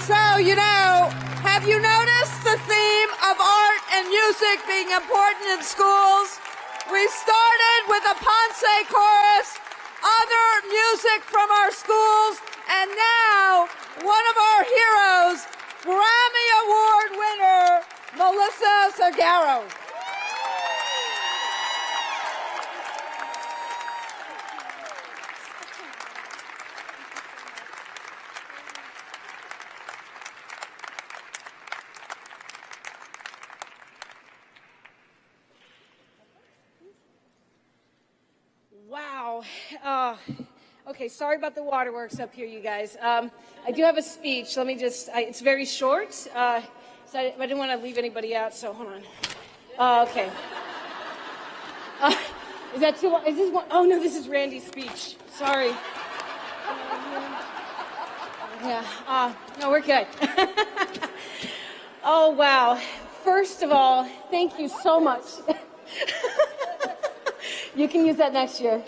So, have you noticed the theme of art and music being important in schools? We started with a Ponce chorus, other music from our schools, and now one of our heroes, Grammy Award winner, Melissa Garrow. Wow. Okay, sorry about the waterworks up here, you guys. I do have a speech. Let me just, it's very short, so I didn't want to leave anybody out, so hold on. Okay. Is that too long? Is this one? Oh, no, this is Randy's speech. Sorry. Yeah, no, we're good. Oh, wow. First of all, thank you so much. You can use that next year.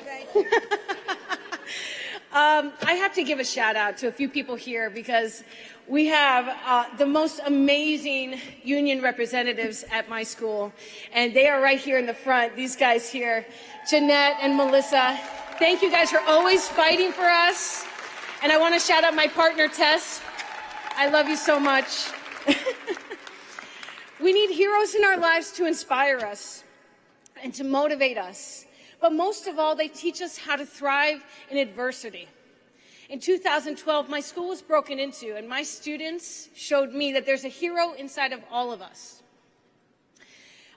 I have to give a shout out to a few people here because we have the most amazing union representatives at my school, and they are right here in the front. These guys here, Jeanette and Melissa. Thank you guys for always fighting for us. And I want to shout out my partner, Tess. I love you so much. We need heroes in our lives to inspire us and to motivate us. But most of all, they teach us how to thrive in adversity. In 2012, my school was broken into, and my students showed me that there's a hero inside of all of us.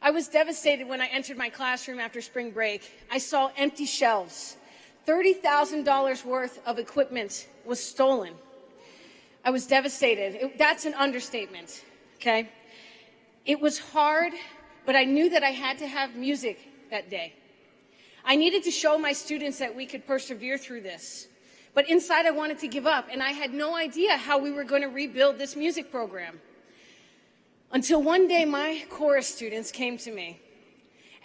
I was devastated when I entered my classroom after spring break. I saw empty shelves. $30,000 worth of equipment was stolen. I was devastated. That's an understatement, okay? It was hard, but I knew that I had to have music that day. I needed to show my students that we could persevere through this. But inside, I wanted to give up, and I had no idea how we were going to rebuild this music program. Until one day, my chorus students came to me,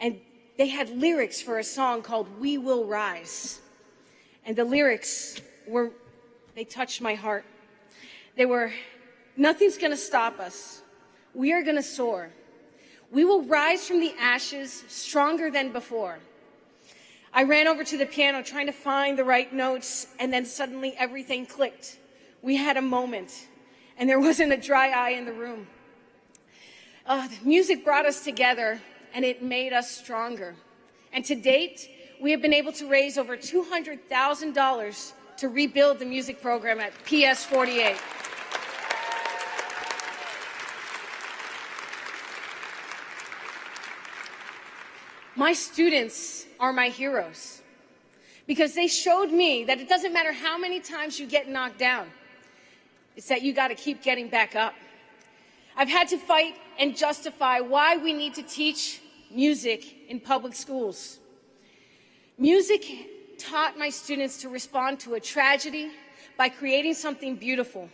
and they had lyrics for a song called We Will Rise. And the lyrics they touched my heart. They were, nothing's going to stop us. We are going to soar. We will rise from the ashes stronger than before. I ran over to the piano trying to find the right notes, and then suddenly everything clicked. We had a moment, and there wasn't a dry eye in the room. The music brought us together, and it made us stronger. And to date, we have been able to raise over $200,000 to rebuild the music program at PS 48. My students are my heroes because they showed me that it doesn't matter how many times you get knocked down. It's that you got to keep getting back up. I've had to fight and justify why we need to teach music in public schools. Music taught my students to respond to a tragedy by creating something beautiful.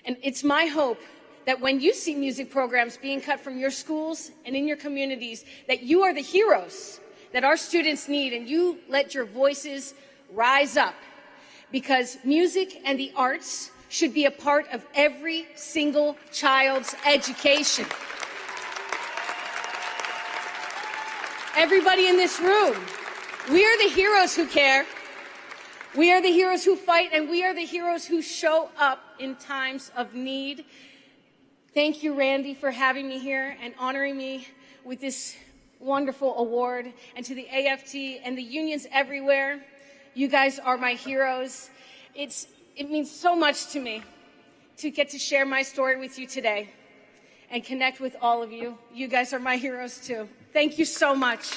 And it's my hope that when you see music programs being cut from your schools and in your communities, that you are the heroes that our students need, and you let your voices rise up, because music and the arts should be a part of every single child's education. Everybody in this room, we are the heroes who care. We are the heroes who fight, and we are the heroes who show up in times of need. Thank you, Randy, for having me here and honoring me with this wonderful award. And to the AFT and the unions everywhere, you guys are my heroes. It means so much to me to get to share my story with you today and connect with all of you. You guys are my heroes too. Thank you so much.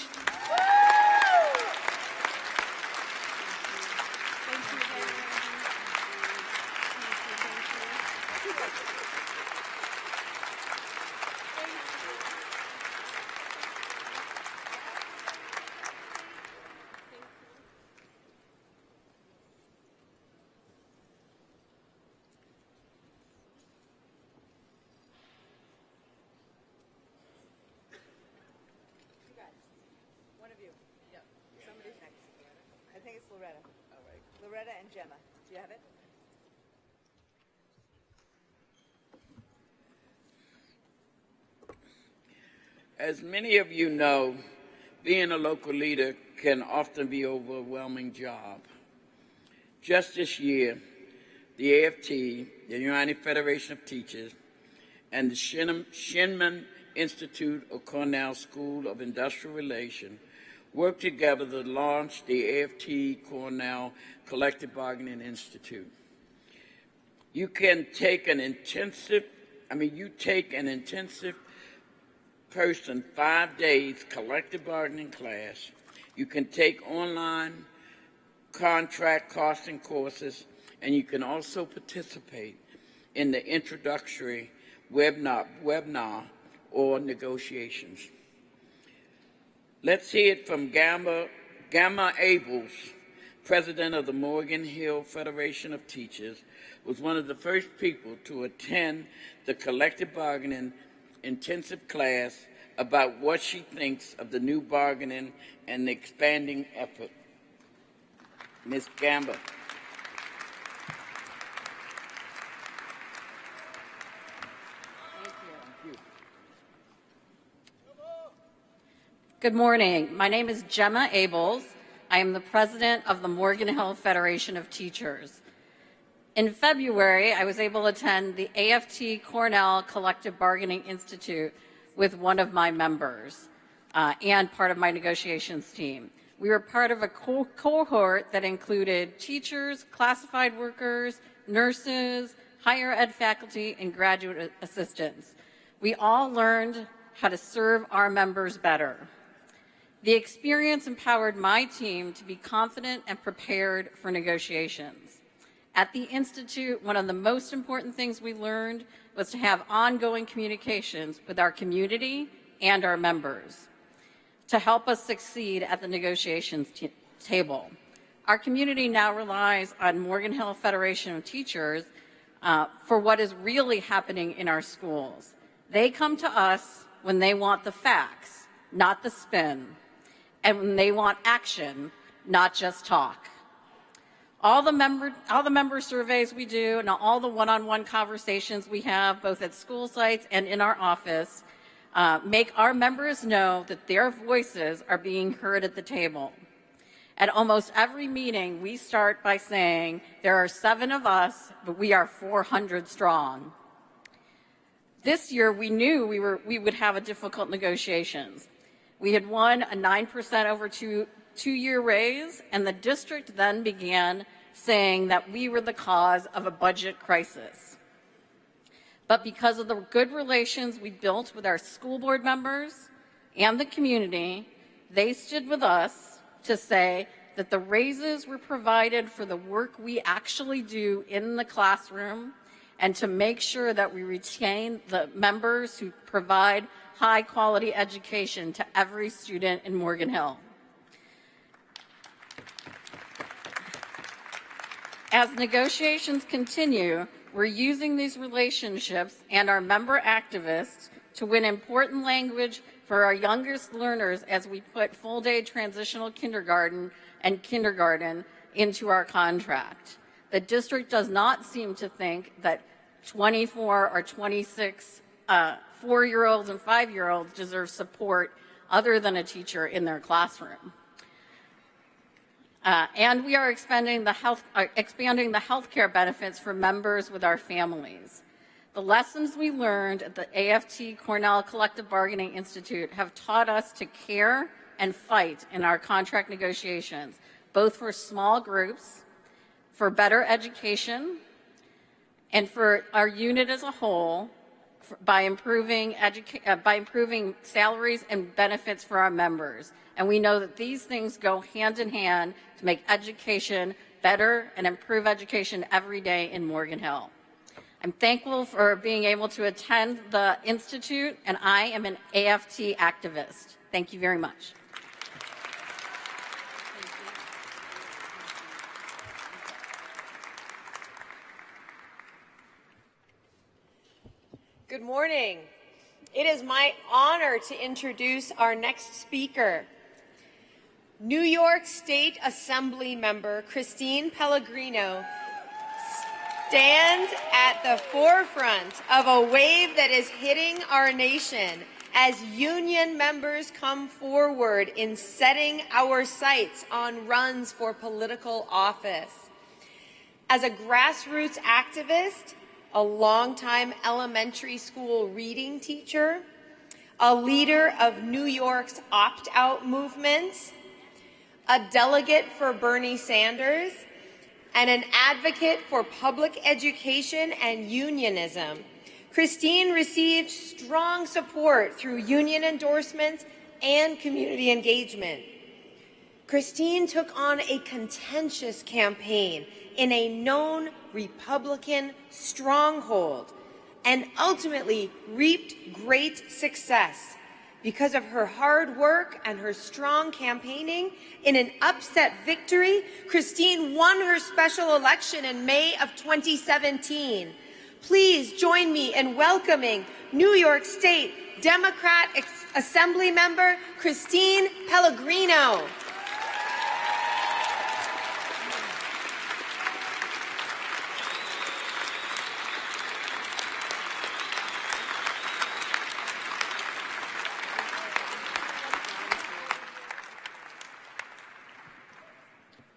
Loretta and Gemma. Do you have it? As many of you know, being a local leader can often be an overwhelming job. Just this year, the AFT, the United Federation of Teachers, and the Shinman Institute of Cornell School of Industrial Relations worked together to launch the AFT Cornell Collective Bargaining Institute. You take an intensive person 5 days collective bargaining class. You can take online contract costing courses, and you can also participate in the introductory webinar or negotiations. Let's hear it from Gamma Abels, president of the Morgan Hill Federation of Teachers, was one of the first people to attend the collective bargaining intensive class about what she thinks of the new bargaining and the expanding effort. Ms. Gamba. Good morning. My name is Gemma Abels. I am the president of the Morgan Hill Federation of Teachers. In February, I was able to attend the AFT Cornell Collective Bargaining Institute with one of my members and part of my negotiations team. We were part of a cohort that included teachers, classified workers, nurses, higher ed faculty, and graduate assistants. We all learned how to serve our members better. The experience empowered my team to be confident and prepared for negotiations. At the Institute, one of the most important things we learned was to have ongoing communications with our community and our members to help us succeed at the negotiations table. Our community now relies on Morgan Hill Federation of Teachers for what is really happening in our schools. They come to us when they want the facts, not the spin, and when they want action, not just talk. All the member surveys we do and all the one-on-one conversations we have both at school sites and in our office make our members know that their voices are being heard at the table. At almost every meeting, we start by saying, there are 7 of us, but we are 400 strong. This year, we knew we would have a difficult negotiations. We had won a 9% over two-year raise, and the district then began saying that we were the cause of a budget crisis. But because of the good relations we built with our school board members and the community, they stood with us to say that the raises were provided for the work we actually do in the classroom and to make sure that we retain the members who provide high quality education to every student in Morgan Hill. As negotiations continue, we're using these relationships and our member activists to win important language for our youngest learners as we put full-day transitional kindergarten and kindergarten into our contract. The district does not seem to think that 24 or 26 4-year-olds and 5-year-olds deserve support other than a teacher in their classroom. And we are expanding the healthcare benefits for members with our families. The lessons we learned at the AFT Cornell Collective Bargaining Institute have taught us to care and fight in our contract negotiations, both for small groups, for better education, and for our unit as a whole, by improving salaries and benefits for our members. And we know that these things go hand in hand to make education better and improve education every day in Morgan Hill. I'm thankful for being able to attend the Institute, and I am an AFT activist. Thank you very much. Good morning. It is my honor to introduce our next speaker. New York State Assembly member Kristine Pellegrino stands at the forefront of a wave that is hitting our nation as union members come forward in setting our sights on runs for political office. As a grassroots activist, a longtime elementary school reading teacher, a leader of New York's opt-out movement, a delegate for Bernie Sanders, and an advocate for public education and unionism, Kristine received strong support through union endorsements and community engagement. Kristine took on a contentious campaign in a known Republican stronghold and ultimately reaped great success. Because of her hard work and her strong campaigning, in an upset victory, Kristine won her special election in May of 2017. Please join me in welcoming New York State Democrat Assembly Member Kristine Pellegrino.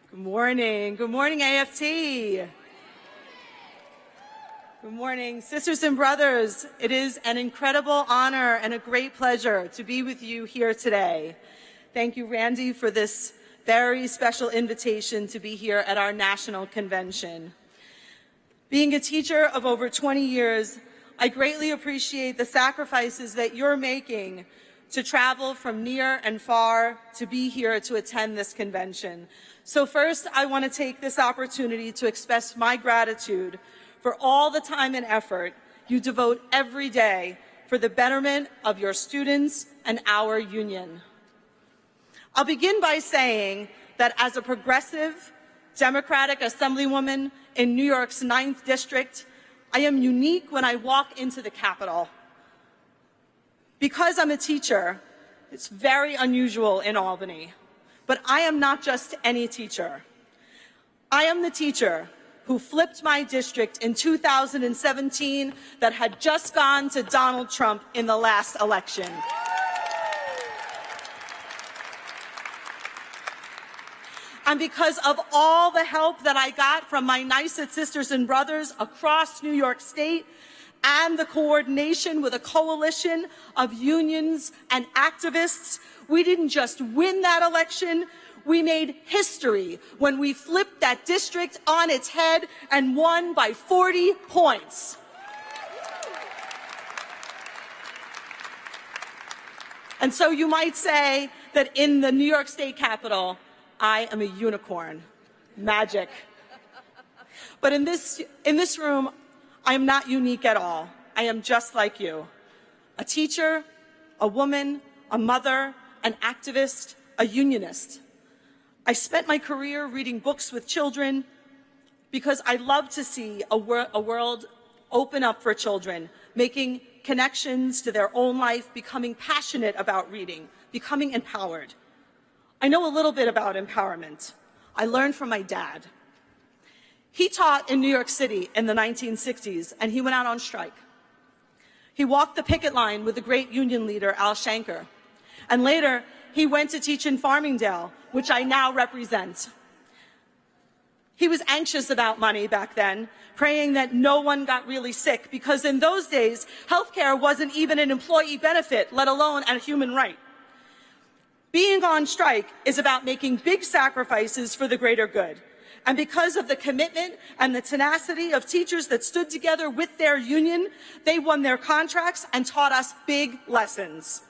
Good morning. Good morning, AFT. Good morning, sisters and brothers. It is an incredible honor and a great pleasure to be with you here today. Thank you, Randy, for this very special invitation to be here at our national convention. Being a teacher of over 20 years, I greatly appreciate the sacrifices that you're making to travel from near and far to be here to attend this convention. So first, I want to take this opportunity to express my gratitude for all the time and effort you devote every day for the betterment of your students and our union. I'll begin by saying that as a progressive Democratic Assemblywoman in New York's 9th District, I am unique when I walk into the Capitol. Because I'm a teacher, it's very unusual in Albany. But I am not just any teacher. I am the teacher who flipped my district in 2017 that had just gone to Donald Trump in the last election. And because of all the help that I got from my NYSUT sisters and brothers across New York State, and the coordination with a coalition of unions and activists, we didn't just win that election, we made history when we flipped that district on its head and won by 40 points. And so you might say that in the New York State Capitol, I am a unicorn. Magic. But in this room, I am not unique at all. I am just like you. A teacher, a woman, a mother, an activist, a unionist. I spent my career reading books with children because I love to see a world open up for children, making connections to their own life, becoming passionate about reading, becoming empowered. I know a little bit about empowerment. I learned from my dad. He taught in New York City in the 1960s, and he went out on strike. He walked the picket line with the great union leader, Al Shanker. And later, he went to teach in Farmingdale, which I now represent. He was anxious about money back then, praying that no one got really sick, because in those days, healthcare wasn't even an employee benefit, let alone a human right. Being on strike is about making big sacrifices for the greater good. And because of the commitment and the tenacity of teachers that stood together with their union, they won their contracts and taught us big lessons.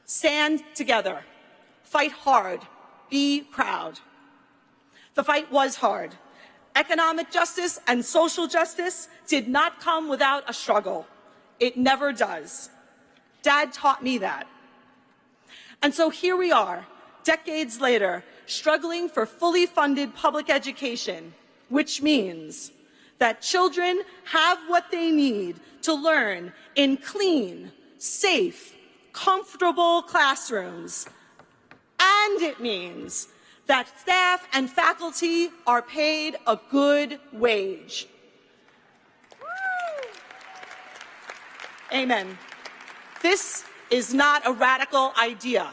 Stand together. Fight hard. Be proud. The fight was hard. Economic justice and social justice did not come without a struggle. It never does. Dad taught me that. And so here we are, decades later, struggling for fully funded public education, which means that children have what they need to learn in clean, safe, comfortable classrooms. And it means that staff and faculty are paid a good wage. Amen. This is not a radical idea.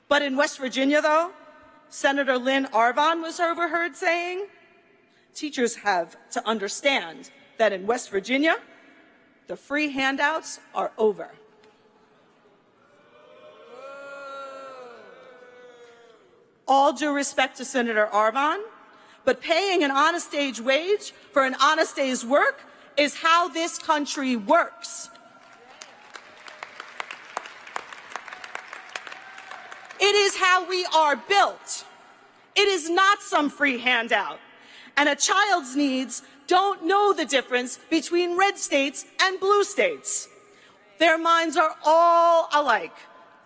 But in West Virginia, though, Senator Lynn Arvon was overheard saying, teachers have to understand that in West Virginia, the free handouts are over. All due respect to Senator Arvon, but paying an honest day's wage for an honest day's work is how this country works. It is how we are built. It is not some free handout. And a child's needs don't know the difference between red states and blue states. Their minds are all alike,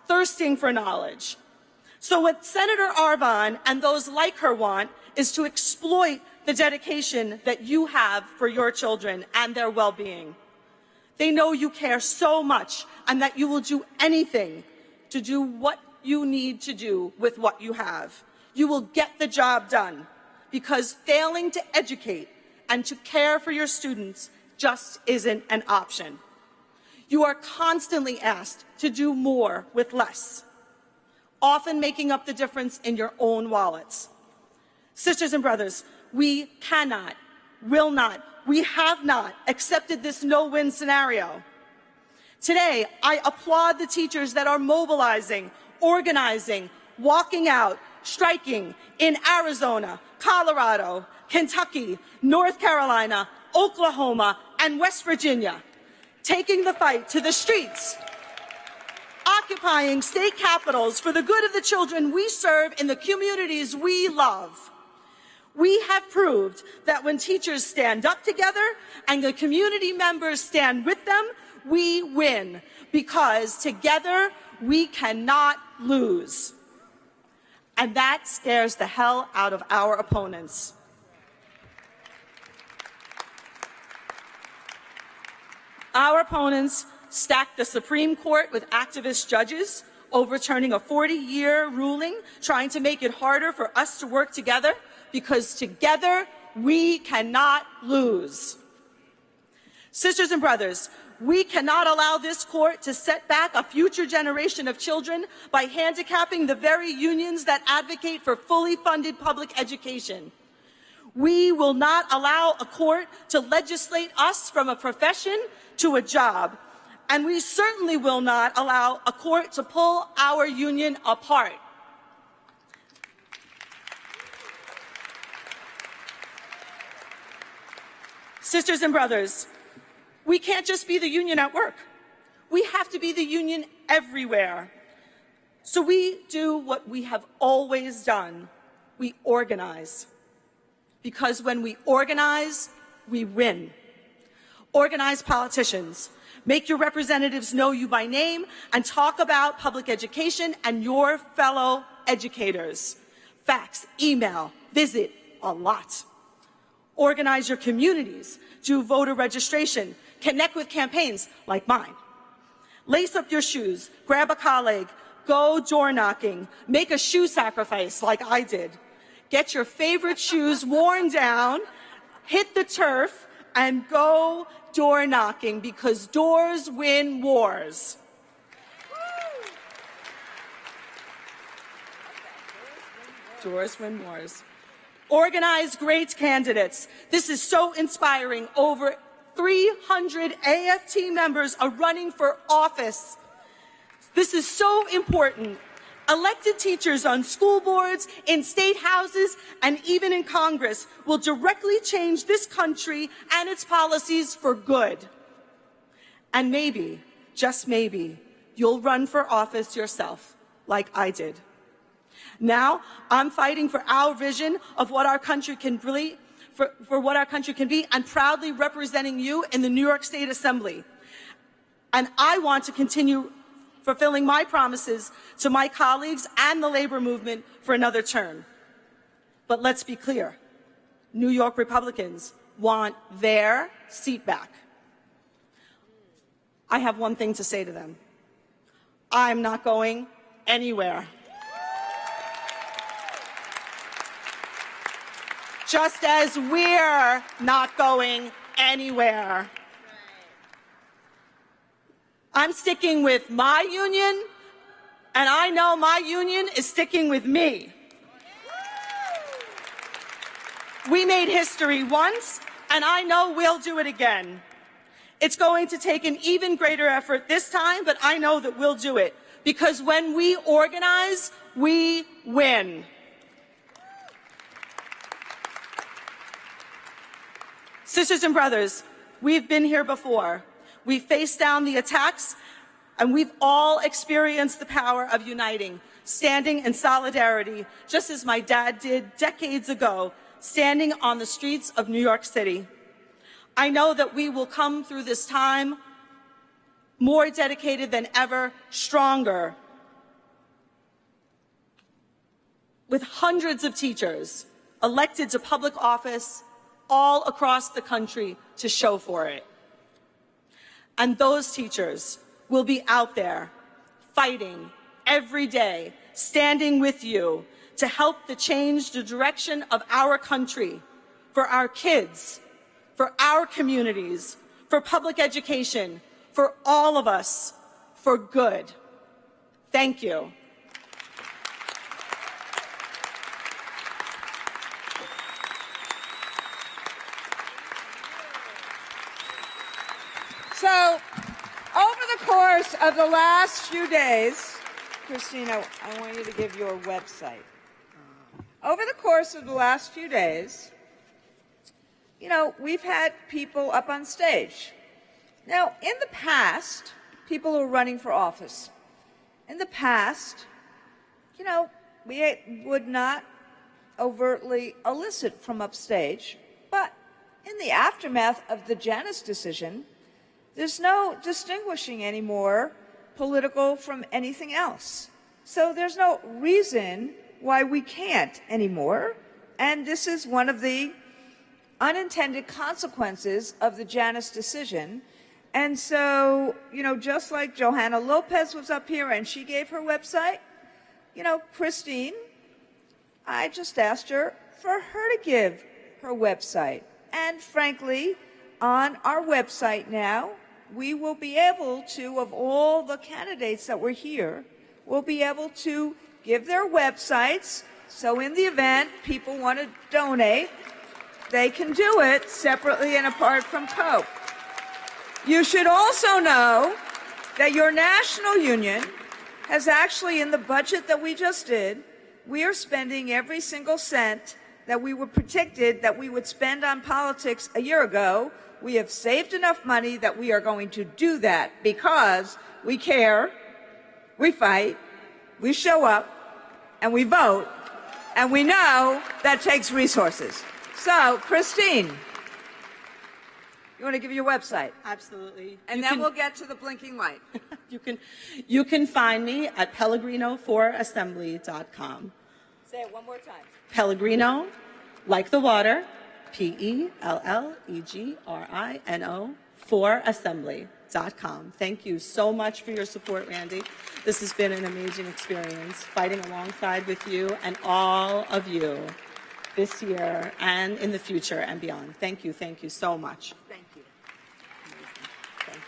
thirsting for knowledge. So what Senator Arvon and those like her want is to exploit the dedication that you have for your children and their well-being. They know you care so much and that you will do anything to do what you need to do with what you have. You will get the job done because failing to educate and to care for your students just isn't an option. You are constantly asked to do more with less, often making up the difference in your own wallets. Sisters and brothers, we cannot, will not, we have not accepted this no-win scenario. Today, I applaud the teachers that are mobilizing, organizing, walking out, striking in Arizona, Colorado, Kentucky, North Carolina, Oklahoma, and West Virginia, taking the fight to the streets, occupying state capitals for the good of the children we serve in the communities we love. We have proved that when teachers stand up together and the community members stand with them, we win, because together we cannot lose. And that scares the hell out of our opponents. Our opponents stacked the Supreme Court with activist judges, overturning a 40-year ruling, trying to make it harder for us to work together, because together we cannot lose. Sisters and brothers, we cannot allow this court to set back a future generation of children by handicapping the very unions that advocate for fully funded public education. We will not allow a court to legislate us from a profession to a job, and we certainly will not allow a court to pull our union apart. Sisters and brothers, we can't just be the union at work. We have to be the union everywhere. So we do what we have always done. We organize. Because when we organize, we win. Organize politicians. Make your representatives know you by name and talk about public education and your fellow educators. Fax, email, visit a lot. Organize your communities. Do voter registration. Connect with campaigns like mine. Lace up your shoes, grab a colleague, go door knocking, make a shoe sacrifice like I did. Get your favorite shoes worn down, hit the turf, and go door knocking, because doors win wars. Doors win wars. Organize great candidates. This is so inspiring. Over 300 AFT members are running for office. This is so important. Elected teachers on school boards, in state houses, and even in Congress will directly change this country and its policies for good. And maybe, just maybe, you'll run for office yourself, like I did. Now, I'm fighting for our vision of what our country can really for what our country can be, and proudly representing you in the New York State Assembly. And I want to continue fulfilling my promises to my colleagues and the labor movement for another term. But let's be clear, New York Republicans want their seat back. I have one thing to say to them. I'm not going anywhere. Just as we're not going anywhere. I'm sticking with my union, and I know my union is sticking with me. We made history once, and I know we'll do it again. It's going to take an even greater effort this time, but I know that we'll do it, because when we organize, we win. Sisters and brothers, we've been here before. We've faced down the attacks, and we've all experienced the power of uniting, standing in solidarity, just as my dad did decades ago, standing on the streets of New York City. I know that we will come through this time more dedicated than ever, stronger, with hundreds of teachers elected to public office all across the country to show for it. And those teachers will be out there fighting every day, standing with you to help to change the direction of our country, for our kids, for our communities, for public education, for all of us, for good. Thank you. So, over the course of the last few days, Christina, I want you to give your website. Over the course of the last few days, you know, we've had people up on stage. Now, in the past, people who are running for office, in the past, you know, we would not overtly elicit from upstage, but in the aftermath of the Janus decision, there's no distinguishing anymore political from anything else. So there's no reason why we can't anymore. And this is one of the unintended consequences of the Janus decision. And so, you know, just like Johanna Lopez was up here and she gave her website, you know, Kristine, I just asked her for her to give her website. And frankly, on our website now, we will be able to, of all the candidates that were here, we'll be able to give their websites. So in the event people want to donate, they can do it separately and apart from COPE. You should also know that your national union has actually, in the budget that we just did, we are spending every single cent that we were predicted that we would spend on politics a year ago. We have saved enough money that we are going to do that because we care, we fight, we show up, and we vote, and we know that takes resources. So, Kristine, you want to give your website? Absolutely. And then we'll get to the blinking light. You can find me at pellegrino4assembly.com. Say it one more time. Pellegrino, like the water, Pellegrino, 4assembly.com. Thank you so much for your support, Randy. This has been an amazing experience, fighting alongside with you and all of you this year and in the future and beyond. Thank you so much. Thank you. Thank you.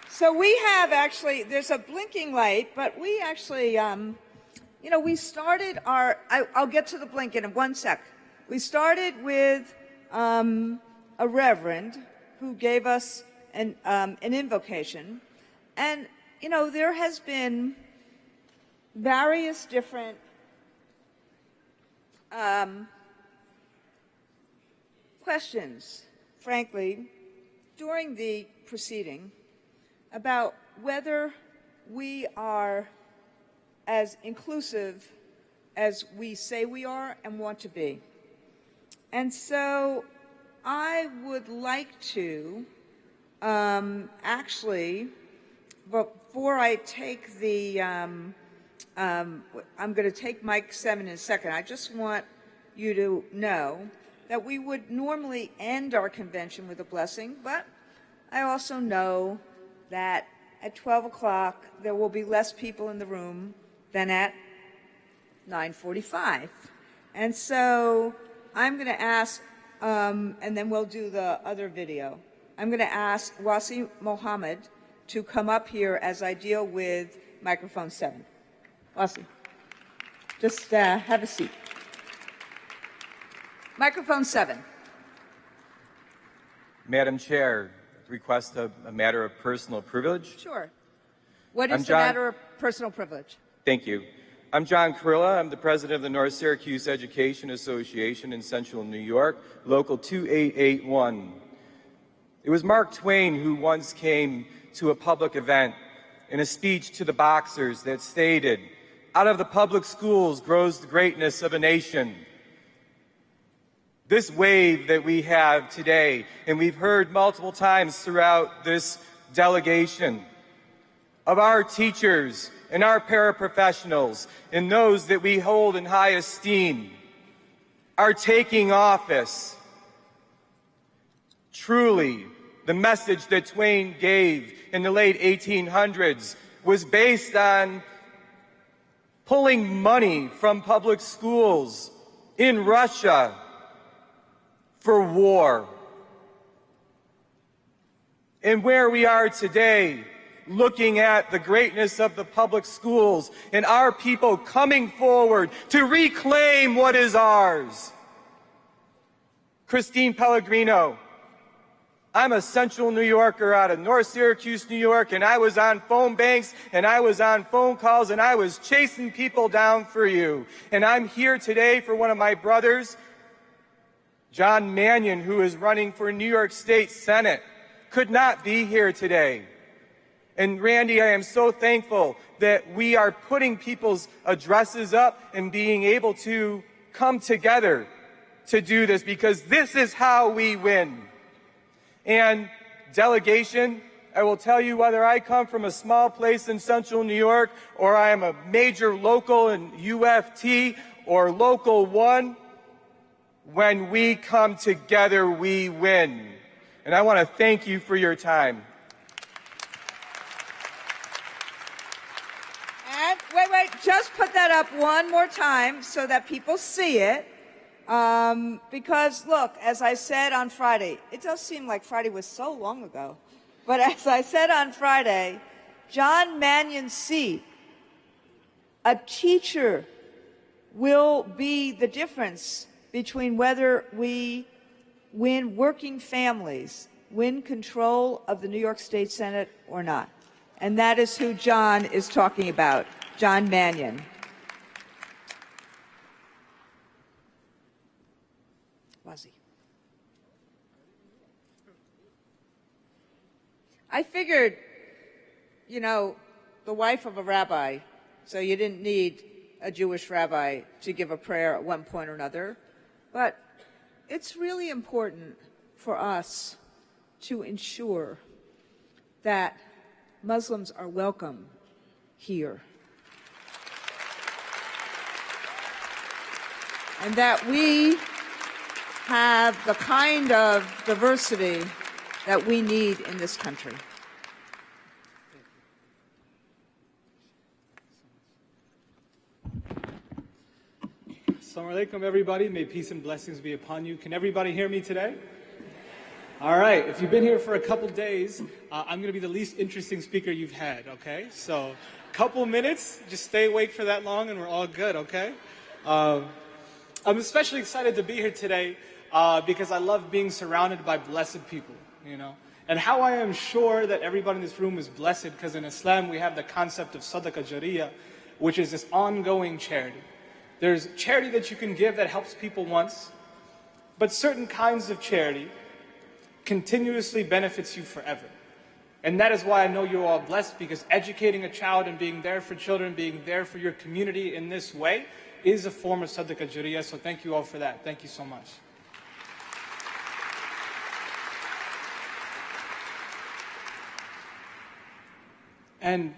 So we have actually, there's a blinking light, but we actually, you know, we started our, I'll get to the blink in 1 sec. We started with a reverend who gave us an invocation. And, you know, there has been various different questions, frankly, during the proceeding about whether we are as inclusive as we say we are and want to be. And so I would like to actually, before I take the, I'm going to take mic 7 in a second, I just want you to know that we would normally end our convention with a blessing, but I also know that at 12 o'clock there will be less people in the room than at 9:45. And so I'm going to ask, and then we'll do the other video. I'm going to ask Wasi Mohammed to come up here as I deal with microphone 7. Wasi, just have a seat. Microphone 7. Madam Chair, request a matter of personal privilege. Sure. What is the matter of personal privilege? Thank you. I'm John Kurilla. I'm the president of the North Syracuse Education Association in Central New York, Local 2881. It was Mark Twain who once came to a public event in a speech to the boxers that stated, "Out of the public schools grows the greatness of a nation." This wave that we have today, and we've heard multiple times throughout this delegation, of our teachers and our paraprofessionals and those that we hold in high esteem are taking office. Truly, the message that Twain gave in the late 1800s was based on pulling money from public schools in Russia for war. And where we are today, looking at the greatness of the public schools and our people coming forward to reclaim what is ours. Kristine Pellegrino, I'm a Central New Yorker out of North Syracuse, New York, and I was on phone banks, and I was on phone calls, and I was chasing people down for you. And I'm here today for one of my brothers, John Mannion, who is running for New York State Senate, could not be here today. And Randy, I am so thankful that we are putting people's addresses up and being able to come together to do this, because this is how we win. And delegation, I will tell you, whether I come from a small place in Central New York or I am a major local in UFT or Local 1, when we come together, we win. And I want to thank you for your time. And wait, just put that up one more time so that people see it. Because look, as I said on Friday, it does seem like Friday was so long ago, but as I said on Friday, John Mannion's seat, a teacher, will be the difference between whether we win working families, win control of the New York State Senate or not. And that is who John is talking about, John Mannion. Wazzy. I figured, you know, the wife of a rabbi, so you didn't need a Jewish rabbi to give a prayer at one point or another, but it's really important for us to ensure that Muslims are welcome here. And that we have the kind of diversity that we need in this country. Assalamu alaikum, everybody. May peace and blessings be upon you. Can everybody hear me today? All right. If you've been here for a couple days, I'm going to be the least interesting speaker you've had, okay? So a couple minutes, just stay awake for that long and we're all good, okay? I'm especially excited to be here today because I love being surrounded by blessed people, you know? And how I am sure that everybody in this room is blessed, because in Islam we have the concept of sadaqah jariyah, which is this ongoing charity. There's charity that you can give that helps people once, but certain kinds of charity continuously benefits you forever. And that is why I know you're all blessed, because educating a child and being there for children, being there for your community in this way is a form of sadaqah jariyah. So thank you all for that. Thank you so much. And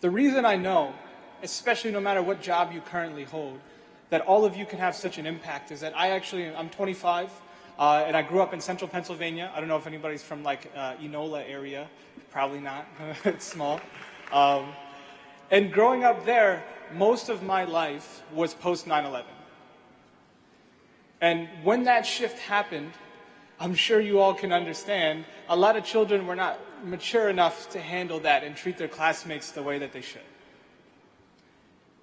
the reason I know, especially no matter what job you currently hold, that all of you can have such an impact is that I'm 25, and I grew up in central Pennsylvania. I don't know if anybody's from like Enola area, probably not, it's small. And growing up there, most of my life was post 9/11. And when that shift happened, I'm sure you all can understand, a lot of children were not mature enough to handle that and treat their classmates the way that they should.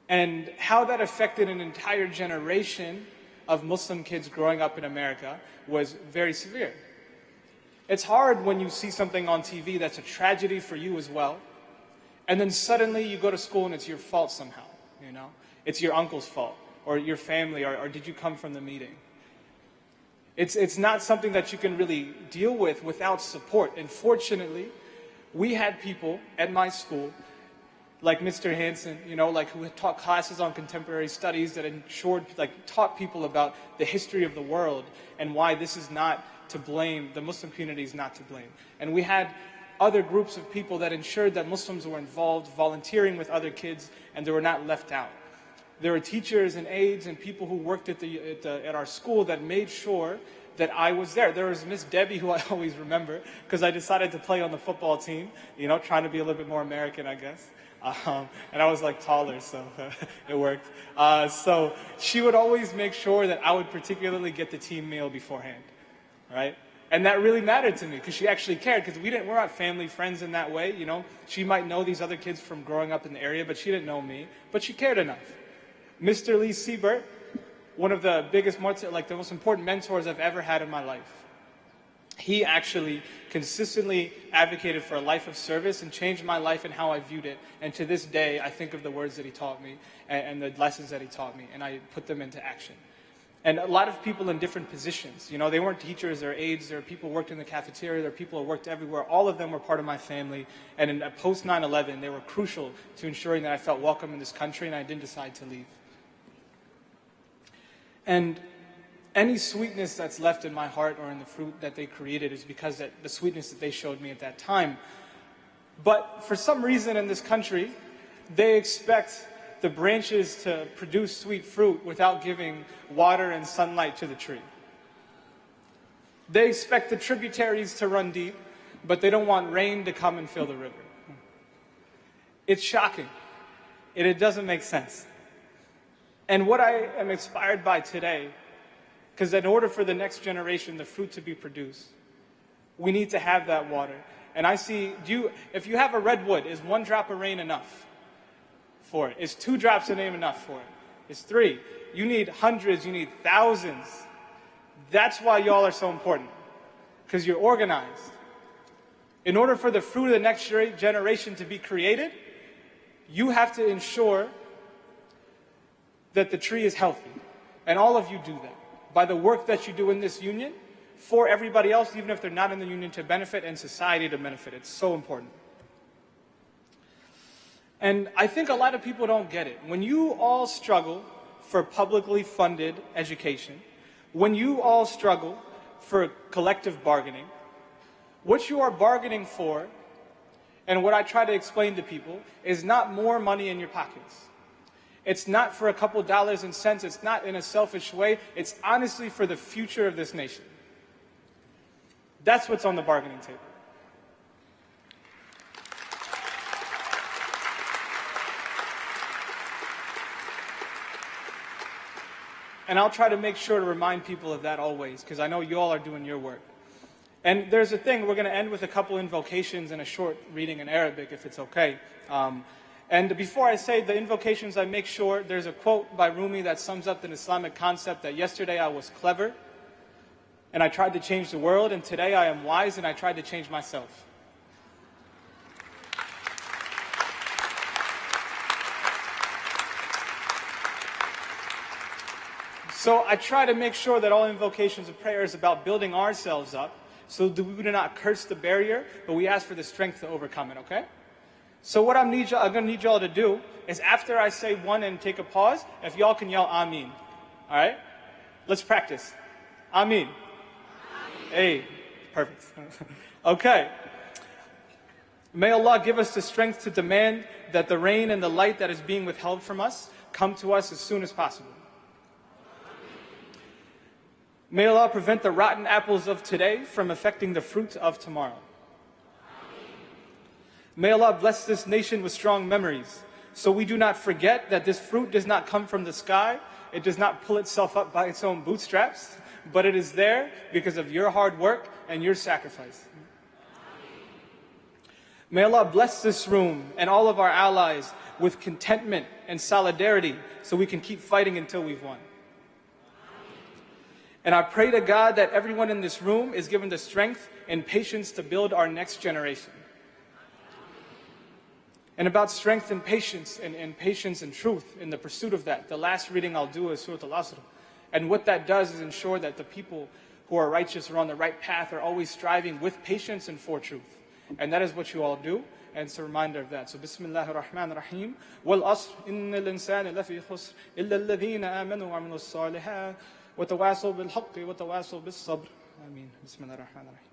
And how that affected an entire generation of Muslim kids growing up in America was very severe. It's hard when you see something on TV that's a tragedy for you as well, and then suddenly you go to school and it's your fault somehow, you know? It's your uncle's fault, or your family, or did you come from the meeting? It's not something that you can really deal with without support. And fortunately, we had people at my school, like Mr. Hansen, you know, like who had taught classes on contemporary studies that ensured, like taught people about the history of the world and why this is not to blame, the Muslim community is not to blame. And we had other groups of people that ensured that Muslims were involved, volunteering with other kids, and they were not left out. There were teachers and aides and people who worked at our school that made sure that I was there. There was Miss Debbie, who I always remember, because I decided to play on the football team, you know, trying to be a little bit more American, I guess. And I was like taller, so it worked. So she would always make sure that I would particularly get the team meal beforehand, right? And that really mattered to me because she actually cared, because we're not family friends in that way, you know. She might know these other kids from growing up in the area, but she didn't know me, but she cared enough. Mr. Lee Siebert, one of the biggest, like the most important mentors I've ever had in my life. He actually consistently advocated for a life of service and changed my life and how I viewed it. And to this day, I think of the words that he taught me and the lessons that he taught me, and I put them into action. And a lot of people in different positions, you know, they weren't teachers or aides, there were people who worked in the cafeteria, there were people who worked everywhere. All of them were part of my family. And in post 9/11, they were crucial to ensuring that I felt welcome in this country and I didn't decide to leave. And any sweetness that's left in my heart or in the fruit that they created is because of the sweetness that they showed me at that time. But for some reason in this country, they expect the branches to produce sweet fruit without giving water and sunlight to the tree. They expect the tributaries to run deep, but they don't want rain to come and fill the river. It's shocking, and it doesn't make sense. And what I am inspired by today, because in order for the next generation, the fruit to be produced, we need to have that water. And I see, if you have a redwood, is 1 drop of rain enough for it? Is 2 drops of rain enough for it? Is 3? You need hundreds, you need thousands. That's why y'all are so important, because you're organized. In order for the fruit of the next generation to be created, you have to ensure that the tree is healthy. And all of you do that by the work that you do in this union for everybody else, even if they're not in the union, to benefit and society to benefit. It's so important. And I think a lot of people don't get it. When you all struggle for publicly funded education, when you all struggle for collective bargaining, what you are bargaining for, and what I try to explain to people, is not more money in your pockets. It's not for a couple dollars and cents. It's not in a selfish way. It's honestly for the future of this nation. That's what's on the bargaining table. And I'll try to make sure to remind people of that always, because I know you all are doing your work. And there's a thing, we're going to end with a couple invocations and a short reading in Arabic, if it's okay. And before I say the invocations, I make sure there's a quote by Rumi that sums up the Islamic concept that yesterday I was clever and I tried to change the world, and today I am wise and I tried to change myself. So I try to make sure that all invocations and prayers is about building ourselves up so that we do not curse the barrier, but we ask for the strength to overcome it, okay? So what I'm going to need y'all to do is after I say one and take a pause, if y'all can yell Ameen. All right? Let's practice. Ameen. Hey, perfect. Okay. May Allah give us the strength to demand that the rain and the light that is being withheld from us come to us as soon as possible. May Allah prevent the rotten apples of today from affecting the fruit of tomorrow. May Allah bless this nation with strong memories, so we do not forget that this fruit does not come from the sky, it does not pull itself up by its own bootstraps, but it is there because of your hard work and your sacrifice. May Allah bless this room and all of our allies with contentment and solidarity so we can keep fighting until we've won. And I pray to God that everyone in this room is given the strength and patience to build our next generation. And about strength and patience and truth in the pursuit of that, the last reading I'll do is Surah Al-Asr. And what that does is ensure that the people who are righteous or on the right path are always striving with patience and for truth. And that is what you all do, and it's a reminder of that. So, Bismillahir Rahmanir Rahim. Wal asr, innal insana lafi khusr, illa alladhina amanu wa amilus salihat, wa tawasaw bil haqqi wa tawasaw bis sabr. Ameen. Bismillahir Rahmanir Rahim.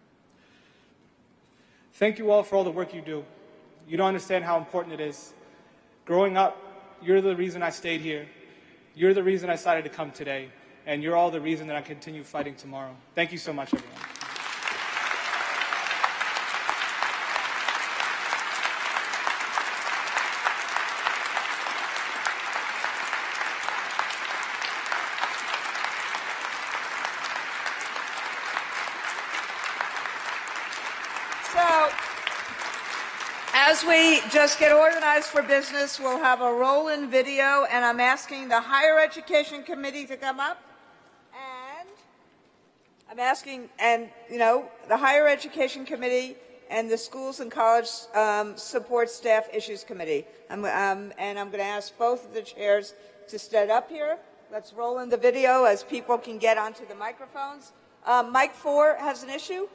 Thank you all for all the work you do. You don't understand how important it is. Growing up, you're the reason I stayed here. You're the reason I decided to come today. And you're all the reason that I continue fighting tomorrow. Thank you so much, everyone. So, as we just get organized for business, we'll have a roll-in video, and I'm asking the Higher Education Committee to come up. And I'm asking, the Higher Education Committee and the Schools and College Support Staff Issues Committee. And I'm going to ask both of the chairs to stand up here. Let's roll in the video as people can get onto the microphones. Mic 4 has an issue.